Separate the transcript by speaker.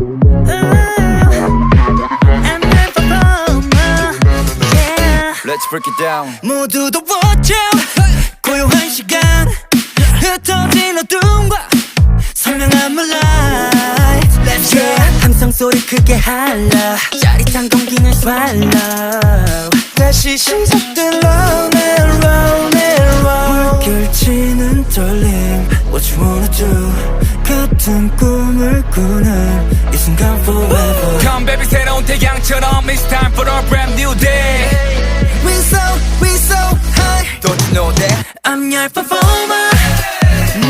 Speaker 1: I'm your performer. Yeah.
Speaker 2: Let's break it down.
Speaker 1: 모두도 watch out. 고요한 시간 흩어진 어둠과 선명한 moonlight. Let's go. 함성 소리 크게 할라. 짜릿한 공기를 swallow. 다시 시작된 round and round and round. 물결치는 떨림. What you wanna do? 같은 꿈을 꾸는 이 순간 forever.
Speaker 2: Come baby 새로운 태양처럼 It's time for a brand new day.
Speaker 1: We so high.
Speaker 2: Don't you know that?
Speaker 1: I'm your performer.